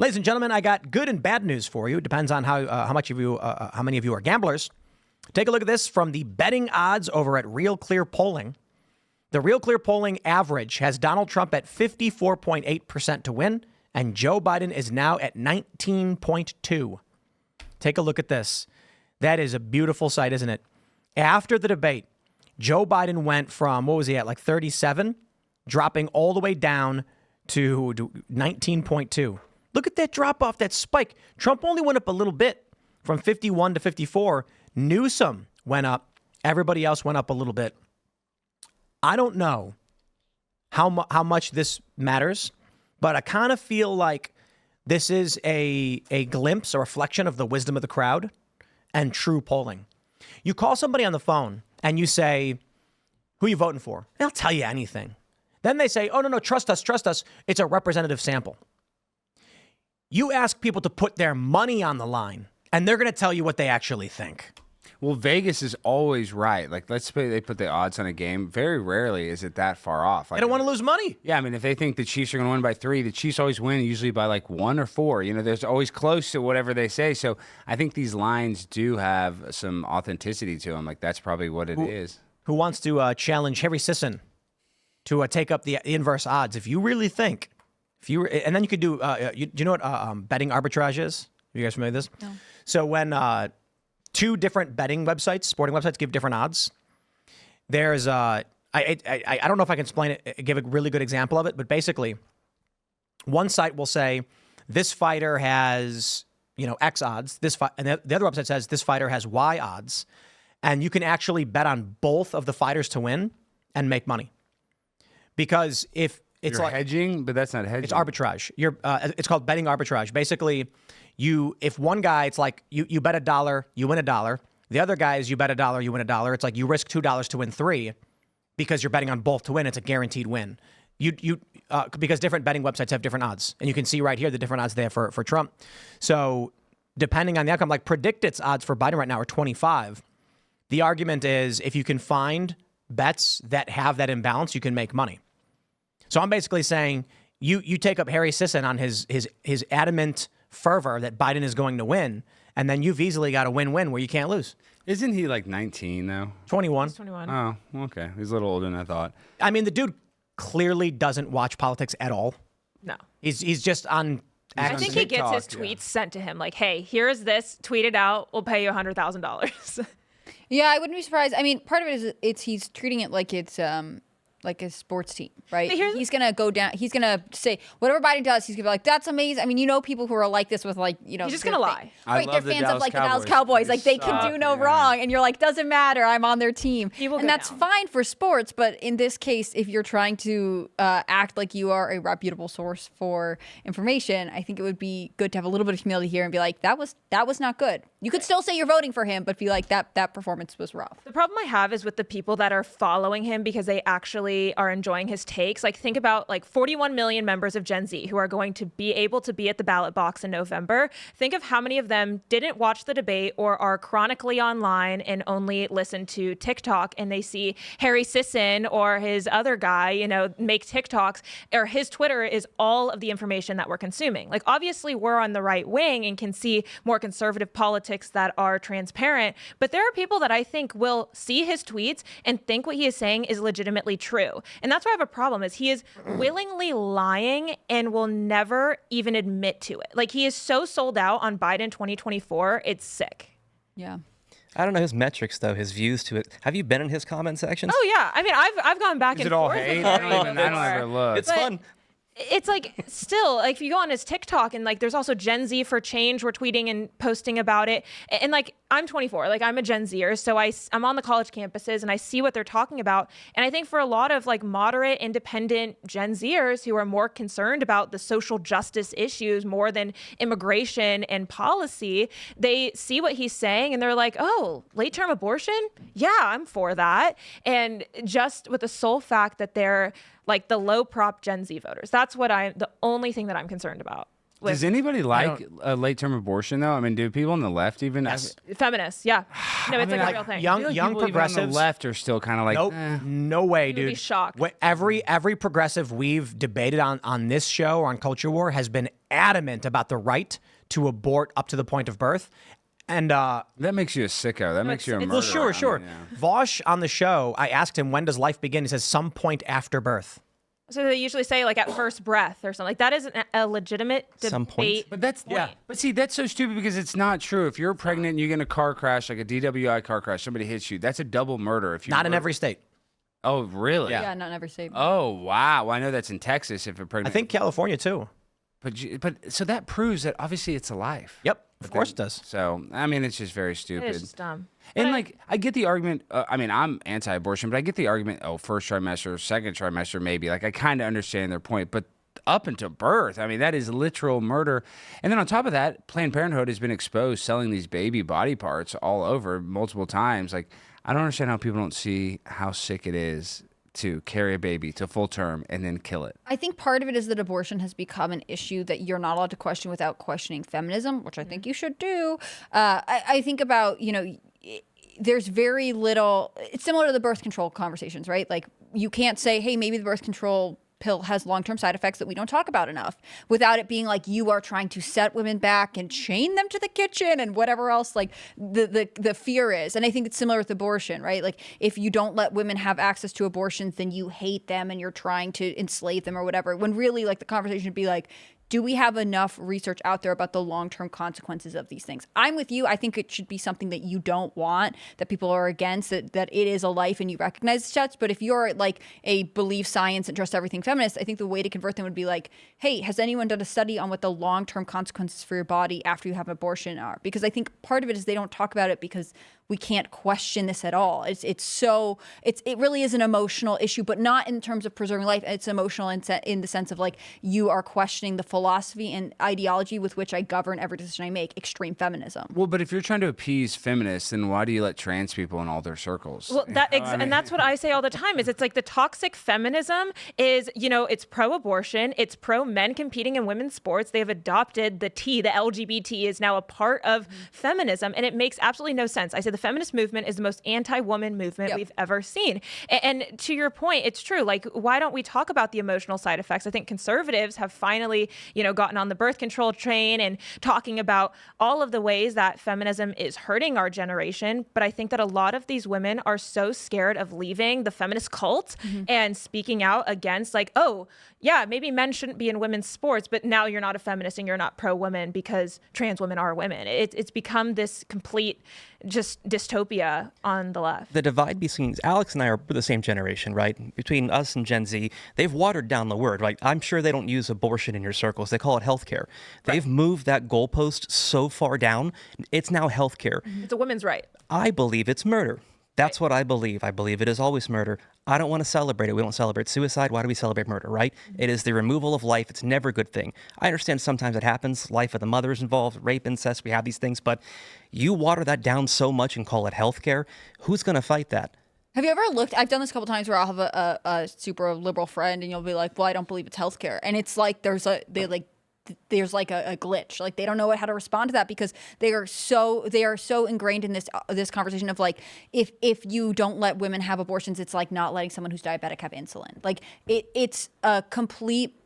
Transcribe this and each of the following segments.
Ladies and gentlemen, I got good and bad news for you. It depends on how many of you are gamblers. Take a look at this from the betting odds over at Real Clear Polling. The Real Clear Polling average has Donald Trump at 54.8% to win, and Joe Biden is now at 19.2. Take a look at this. That is a beautiful sight, isn't it? After the debate, Joe Biden went from, what was he at, like 37, dropping all the way down to 19.2. Look at that drop off, that spike. Trump only went up a little bit from 51 to 54. Newsom went up. Everybody else went up a little bit. I don't know how much this matters, but I kind of feel like this is a glimpse, a reflection of the wisdom of the crowd and true polling. You call somebody on the phone and you say, who are you voting for? They'll tell you anything. Then they say, oh, no, trust us. It's a representative sample. You ask people to put their money on the line, and they're going to tell you what they actually think. Well, Vegas is always right. Like, let's say they put the odds on a game. Very rarely is it that far off. Like, they don't want to lose money. Yeah, I mean, if they think the Chiefs are going to win by 3, the Chiefs always win, usually by like 1 or 4. You know, there's always close to whatever they say. So I think these lines do have some authenticity to them. Like, that's probably what it is. Who wants to challenge Harry Sisson to take up the inverse odds? If you really think, and then you could do, do you know what betting arbitrage is? Are you guys familiar with this? No. So when two different betting websites, sporting websites, give different odds, there's I don't know if I can explain it, give a really good example of it, but basically, one site will say this fighter has X odds, and the other website says this fighter has Y odds, and you can actually bet on both of the fighters to win and make money. Because if it's You're like hedging, but that's not hedging. It's arbitrage. It's called betting arbitrage. Basically, if one guy, it's like you bet $1, you win $1. The other guy is you bet $1, you win $1. It's like you risk $2 to win 3 because you're betting on both to win. It's a guaranteed win. Because different betting websites have different odds, and you can see right here the different odds they have for Trump. So depending on the outcome, like PredictIt's odds for Biden right now are 25. The argument is if you can find bets that have that imbalance, you can make money. So I'm basically saying you take up Harry Sisson on his adamant fervor that Biden is going to win, and then you've easily got a win-win where you can't lose. Isn't he like 19 though? 21. He's 21. Oh, okay. He's a little older than I thought. I mean, the dude clearly doesn't watch politics at all. No. He's just on. I think he gets his TikTok, tweets sent to him like, hey, here's this, tweet it out, we'll pay you $100,000. Yeah, I wouldn't be surprised. I mean, part of it is he's treating it like it's like a sports team, right? He's gonna go down. He's gonna say whatever Biden does. He's gonna be like, "That's amazing." I mean, people who are like this with He's just gonna lie. Right? They're fans of like the Dallas Cowboys. Like they can do no yeah. wrong, and you're like, doesn't matter. I'm on their team, He will and go that's down. fine for sports. But in this case, if you're trying to act like you are a reputable source for information, I think it would be good to have a little bit of humility here and be like, that was not good. You could still say you're voting for him, but be like that performance was rough. The problem I have is with the people that are following him because they actually are enjoying his takes. Like, think about like 41 million members of Gen Z who are going to be able to be at the ballot box in November. Think of how many of them didn't watch the debate or are chronically online and only listen to TikTok, and they see Harry Sisson or his other guy, make TikToks, or his Twitter is all of the information that we're consuming. Like, obviously we're on the right wing and can see more conservative politics that are transparent, but there are people that I think will see his tweets and think what he is saying is legitimately true. And that's why I have a problem is he is willingly lying and will never even admit to it. Like, he is so sold out on Biden 2024. It's sick. Yeah. I don't know his metrics though, his views to it. Have you been in his comment sections? Oh yeah. I mean, I've gone back Is and it all forth. hate? with I him don't ever before. look. It's But fun. It's like, still, like, if you go on his TikTok and like there's also Gen Z for Change, we're tweeting and posting about it. And like, I'm 24, like I'm a Gen Zer. So I'm on the college campuses and I see what they're talking about. And I think for a lot of like moderate, independent Gen Zers who are more concerned about the social justice issues more than immigration and policy, they see what he's saying and they're like, oh, late term abortion? Yeah, I'm for that. And just with the sole fact that they're like the low prop Gen Z voters. That's the only thing that I'm concerned about. Does anybody like a late-term abortion, though? I mean, do people on the left even? Yes. Feminists, yeah. No, it's like a real thing. I feel like Young people even progressives. on the left are still kind of like, Nope, no way, You would be dude. shocked. Every progressive we've debated on this show or on Culture War has been adamant about the right to abort up to the point of birth. And that makes you a sicko. That makes you a it's- murderer. well, sure. I mean, yeah. Vosh on the show, I asked him, when does life begin? He says, some point after birth. So they usually say like at first breath or something. Like that isn't a legitimate Some point. debate. But that's But see, that's so stupid because it's not true. If you're pregnant and you get in a car crash, like a DWI car crash, somebody hits you. That's a double murder. If you Not in every state. Oh, really? Yeah, not in every state. Oh, wow. Well, I know that's in Texas. If a pregnant. I think California too. But so that proves that obviously it's a life. Yep, of course it does. So I mean, it's just very stupid. It is just dumb. And like, I get the argument. I mean, I'm anti-abortion, but I get the argument. Oh, first trimester, second trimester, maybe. Like, I kind of understand their point, but up until birth, I mean, that is literal murder. And then on top of that, Planned Parenthood has been exposed selling these baby body parts all over multiple times. Like, I don't understand how people don't see how sick it is to carry a baby to full term and then kill it. I think part of it is that abortion has become an issue that you're not allowed to question without questioning feminism, which I think you should do. I think about, there's very little, it's similar to the birth control conversations, right? Like you can't say, hey, maybe the birth control pill has long-term side effects that we don't talk about enough without it being like you are trying to set women back and chain them to the kitchen and whatever else like the fear is. And I think it's similar with abortion, right? Like if you don't let women have access to abortions, then you hate them and you're trying to enslave them or whatever. When really like the conversation should be like, do we have enough research out there about the long-term consequences of these things? I'm with you. I think it should be something that you don't want, that people are against, that it is a life and you recognize such. But if you're like a believe science and trust everything feminist, I think the way to convert them would be like, hey, has anyone done a study on what the long-term consequences for your body after you have an abortion are? Because I think part of it is they don't talk about it because we can't question this at all. It really is an emotional issue, but not in terms of preserving life. It's emotional in the sense of like you are questioning the philosophy and ideology with which I govern every decision I make, extreme feminism. Well, but if you're trying to appease feminists, then why do you let trans people in all their circles? Well, and that's what I say all the time is it's like the toxic feminism is, it's pro-abortion, it's pro-men competing in women's sports. They have adopted the LGBT is now a part of feminism, and it makes absolutely no sense. I said the feminist movement is the most anti-woman movement we've ever seen. And to your point, it's true. Like, why don't we talk about the emotional side effects? I think conservatives have finally, gotten on the birth control train and talking about all of the ways that feminism is hurting our generation. But I think that a lot of these women are so scared of leaving the feminist cult and speaking out against like, oh, yeah, maybe men shouldn't be in women's sports, but now you're not a feminist and you're not pro-women because trans women are women. It's become this complete just dystopia on the left. The divide between Alex and I are the same generation, right? Between us and Gen Z, they've watered down the word, right? I'm sure they don't use abortion in your circles. They call it healthcare. They've moved that goalpost so far down. It's now healthcare. It's a women's right. I believe it's murder. That's what I believe. I believe it is always murder. I don't want to celebrate it. We don't celebrate suicide. Why do we celebrate murder, right? It is the removal of life. It's never a good thing. I understand sometimes it happens. Life of the mother is involved, rape, incest. We have these things. But you water that down so much and call it healthcare. Who's going to fight that? Have you ever looked? I've done this a couple times where I'll have a super liberal friend and you'll be like, well, I don't believe it's healthcare. And it's like there's a glitch. Like they don't know how to respond to that because they are so ingrained in this conversation of like if you don't let women have abortions, it's like not letting someone who's diabetic have insulin. Like it's a complete.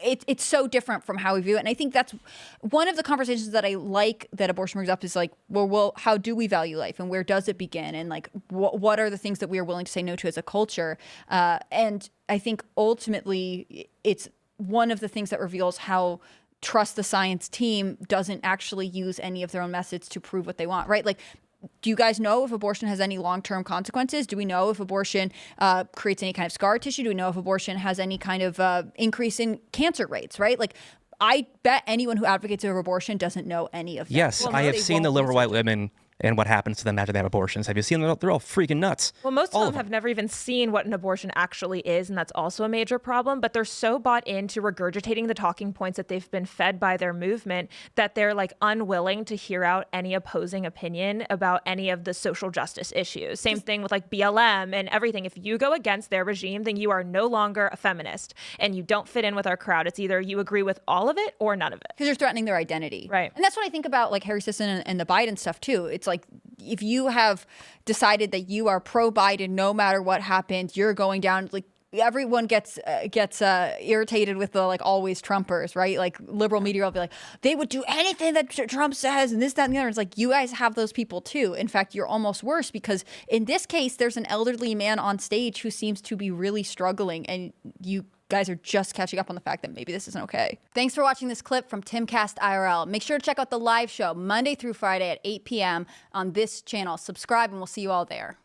It's so different from how we view it. And I think that's one of the conversations that I like that abortion brings up is like, well, how do we value life and where does it begin? And like, what are the things that we are willing to say no to as a culture? And I think ultimately it's one of the things that reveals how trust the science team doesn't actually use any of their own methods to prove what they want, right? Like, do you guys know if abortion has any long-term consequences? Do we know if abortion creates any kind of scar tissue? Do we know if abortion has any kind of increase in cancer rates, right? Like, I bet anyone who advocates for abortion doesn't know any of that. Yes, I have seen the liberal white women and what happens to them after they have abortions. Have you seen them? They're all freaking nuts. Well, most All of them have never even seen what an abortion actually is, and that's also a major problem. But they're so bought into regurgitating the talking points that they've been fed by their movement that they're like unwilling to hear out any opposing opinion about any of the social justice issues. Same thing with like BLM and everything. If you go against their regime, then you are no longer a feminist and you don't fit in with our crowd. It's either you agree with all of it or none of it. Because you're threatening their identity. Right. And that's what I think about like Harry Sisson and the Biden stuff too. It's like if you have decided that you are pro-Biden no matter what happens, you're going down like everyone gets irritated with the like always Trumpers, right? Like liberal media will be like, they would do anything that Trump says and this, that, and the other. It's like you guys have those people too. In fact, you're almost worse because in this case, there's an elderly man on stage who seems to be really struggling and you guys are just catching up on the fact that maybe this isn't okay. Thanks for watching this clip from Timcast IRL. Make sure to check out the live show Monday through Friday at 8 p.m. on this channel. Subscribe and we'll see you all there.